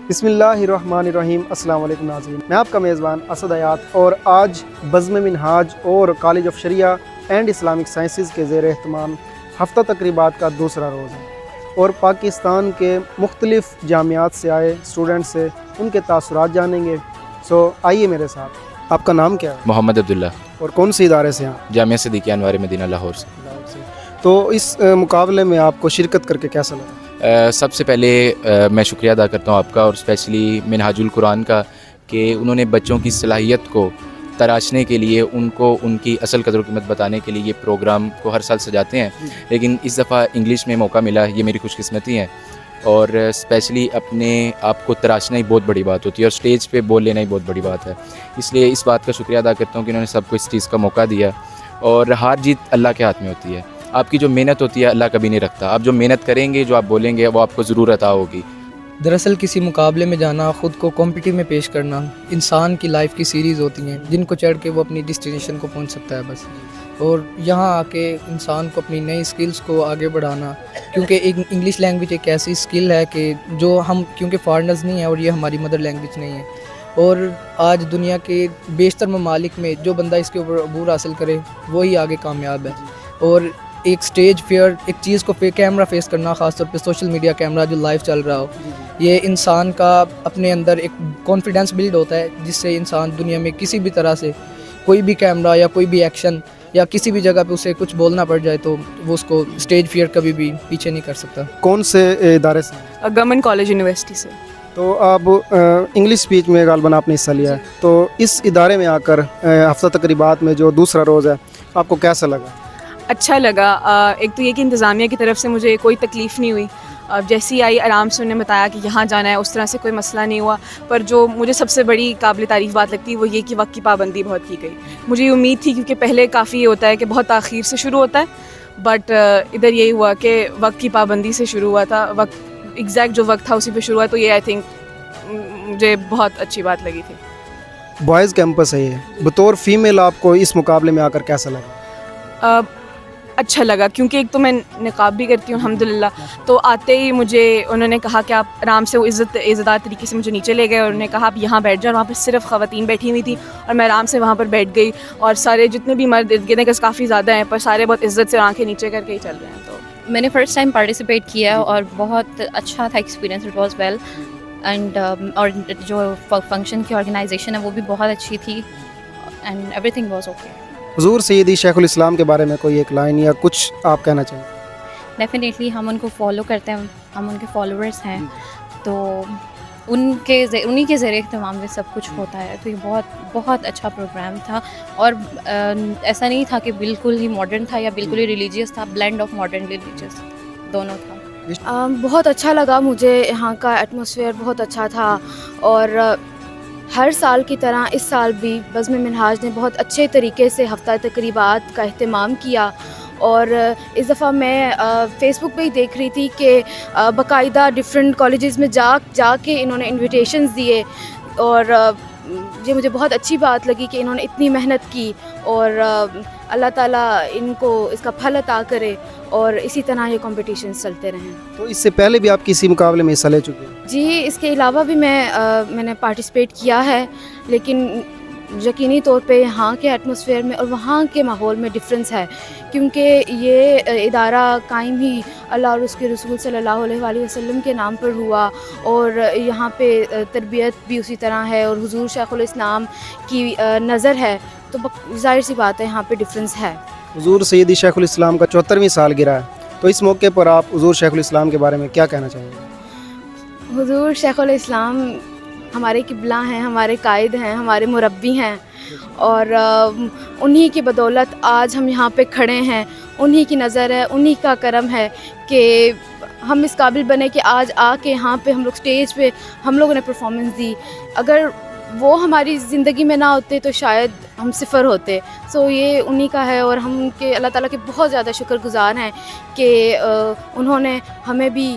بسم اللہ الرحمن الرحیم. السلام علیکم ناظرین, میں آپ کا میزبان اسد حیات, اور آج بزم منہاج اور college of Shariah and Islamic sciences کے زیر اہتمام ہفتہ تقریبات کا دوسرا روز ہے, اور پاکستان کے مختلف جامعات سے آئے اسٹوڈنٹ سے ان کے تاثرات جانیں گے. سو آئیے میرے ساتھ. آپ کا نام کیا ہے؟ محمد عبداللہ. اور کون سے ادارے سے ہیں؟ جامعہ صدیقیہ انوار مدینہ لاہور سے. تو اس مقابلے میں آپ کو شرکت کر کے کیسا لگا؟ سب سے پہلے میں شکریہ ادا کرتا ہوں آپ کا, اور اسپیشلی منہاج القرآن کا, کہ انہوں نے بچوں کی صلاحیت کو تراشنے کے لیے, ان کو ان کی اصل قدر و قیمت بتانے کے لیے یہ پروگرام کو ہر سال سجاتے ہیں, لیکن اس دفعہ انگلش میں موقع ملا, یہ میری خوش قسمتی ہے. اور اسپیشلی اپنے آپ کو تراشنا ہی بہت بڑی بات ہوتی ہے, اور اسٹیج پہ بول لینا ہی بہت بڑی بات ہے. اس لیے اس بات کا شکریہ ادا کرتا ہوں کہ انہوں نے سب کو اس چیز کا موقع دیا. اور ہار جیت اللہ کے ہاتھ میں ہوتی ہے, آپ کی جو محنت ہوتی ہے اللہ کبھی نہیں رکھتا. آپ جو محنت کریں گے, جو آپ بولیں گے, وہ آپ کو ضرور عطا ہوگی. دراصل کسی مقابلے میں جانا, خود کو کمپٹیٹیو میں پیش کرنا, انسان کی لائف کی سیریز ہوتی ہیں جن کو چڑھ کے وہ اپنی ڈیسٹینیشن کو پہنچ سکتا ہے بس. اور یہاں آ کے انسان کو اپنی نئی سکلز کو آگے بڑھانا, کیونکہ ایک انگلش لینگویج ایک ایسی سکل ہے کہ جو ہم کیونکہ فارنرز نہیں ہیں اور یہ ہماری مدر لینگویج نہیں ہے, اور آج دنیا کے بیشتر ممالک میں جو بندہ اس کے اوپر عبور حاصل کرے وہی آگے کامیاب ہے. اور ایک سٹیج فیئر, ایک چیز کو کیمرہ فیس کرنا, خاص طور پہ سوشل میڈیا کیمرہ جو لائیو چل رہا ہو, یہ انسان کا اپنے اندر ایک کانفیڈنس بلڈ ہوتا ہے, جس سے انسان دنیا میں کسی بھی طرح سے کوئی بھی کیمرہ یا کوئی بھی ایکشن یا کسی بھی جگہ پہ اسے کچھ بولنا پڑ جائے تو وہ اس کو سٹیج فیئر کبھی بھی پیچھے نہیں کر سکتا. کون سے ادارے سے؟ گورنمنٹ کالج یونیورسٹی سے. تو آپ انگلش اسپیچ میں غالباً آپ نے حصہ لیا ہے, تو اس ادارے میں آ کر ہفتہ تقریبات میں جو دوسرا روز ہے آپ کو کیسا لگا؟ اچھا لگا. ایک تو یہ کہ انتظامیہ کی طرف سے مجھے کوئی تکلیف نہیں ہوئی, جیسی آئی آرام سے انہیں بتایا کہ یہاں جانا ہے, اس طرح سے کوئی مسئلہ نہیں ہوا. پر جو مجھے سب سے بڑی قابل تعریف بات لگتی ہے وہ یہ کہ وقت کی پابندی بہت کی گئی. مجھے یہ امید تھی کیونکہ پہلے کافی یہ ہوتا ہے کہ بہت تاخیر سے شروع ہوتا ہے, بٹ ادھر یہی ہوا کہ وقت کی پابندی سے شروع ہوا تھا, وقت ایگزیکٹ جو وقت تھا اسی پہ شروع ہوا, تو یہ آئی تھنک مجھے بہت اچھی بات لگی تھی. بوائز کیمپس ہے یہ, بطور فیمیل آپ کو اس مقابلے میں آ کر کیسا لگا؟ اچھا لگا, کیونکہ ایک تو میں نقاب بھی کرتی ہوں الحمدللہ, تو آتے ہی مجھے انہوں نے کہا کہ آپ آرام سے, وہ عزتدار طریقے سے مجھے نیچے لے گئے, اور انہوں نے کہا آپ یہاں بیٹھ جاؤ. وہاں پہ صرف خواتین بیٹھی ہوئی تھیں اور میں آرام سے وہاں پر بیٹھ گئی, اور سارے جتنے بھی مرد ارد گرد ہیں کافی زیادہ ہیں, پر سارے بہت عزت سے آنکھیں نیچے کر کے ہی چل رہے ہیں. تو میں نے فرسٹ ٹائم پارٹیسپیٹ کیا اور بہت اچھا تھا experience, it was well. And اور جو فنکشن کی آرگنائزیشن ہے وہ بھی بہت اچھی تھی, and every thing was okay. حضور سیدی شیخ الاسلام کے بارے میں کوئی ایک لائن یا کچھ آپ کہنا چاہیں؟ ڈیفینیٹلی ہم ان کو فالو کرتے ہیں, ہم ان کے فالوورس ہیں, تو انہی کے ذریعے اہتمام میں سب کچھ ہوتا ہے. تو یہ بہت بہت اچھا پروگرام تھا, اور ایسا نہیں تھا کہ بالکل ہی ماڈرن تھا یا بالکل ہی ریلیجیس تھا, بلینڈ آف ماڈرن ریلیجیس دونوں تھا. بہت اچھا لگا مجھے, یہاں کا ایٹماسفیئر بہت اچھا تھا, اور ہر سال کی طرح اس سال بھی بزم منہاج نے بہت اچھے طریقے سے ہفتہ تقریبات کا اہتمام کیا. اور اس دفعہ میں فیس بک پہ ہی دیکھ رہی تھی کہ باقاعدہ ڈفرینٹ کالجز میں جا کے انہوں نے انویٹیشنز دیے, اور یہ مجھے بہت اچھی بات لگی کہ انہوں نے اتنی محنت کی, اور اللہ تعالیٰ ان کو اس کا پھل عطا کرے, اور اسی طرح یہ کمپٹیشنز چلتے رہیں. تو اس سے پہلے بھی آپ کسی مقابلے میں حصہ لے چکے ہیں؟ جی, اس کے علاوہ بھی میں نے پارٹیسپیٹ کیا ہے, لیکن یقینی طور پہ یہاں کے ایٹماسفیئر میں اور وہاں کے ماحول میں ڈفرینس ہے, کیونکہ یہ ادارہ قائم ہی اللہ اور اس کے رسول صلی اللہ علیہ وآلہ وسلم کے نام پر ہوا, اور یہاں پہ تربیت بھی اسی طرح ہے, اور حضور شیخ الاسلام کی نظر ہے, تو ظاہر سی بات ہے یہاں پہ ڈفرینس ہے. حضور سیدی شیخ الاسلام کا 74ویں سالگرہ ہے, تو اس موقع پر آپ حضور شیخ الاسلام کے بارے میں کیا کہنا چاہیں گے؟ حضور شیخ الاسلام ہمارے قبلہ ہیں, ہمارے قائد ہیں, ہمارے مربی ہیں, اور انہی کی بدولت آج ہم یہاں پہ کھڑے ہیں. انہی کی نظر ہے, انہی کا کرم ہے کہ ہم اس قابل بنے کہ آج آ کے یہاں پہ ہم لوگ سٹیج پہ ہم لوگوں نے پرفارمنس دی. اگر وہ ہماری زندگی میں نہ ہوتے تو شاید ہم صفر ہوتے. سو یہ انہی کا ہے, اور ہم ان کے اللہ تعالیٰ کے بہت زیادہ شکر گزار ہیں کہ انہوں نے ہمیں بھی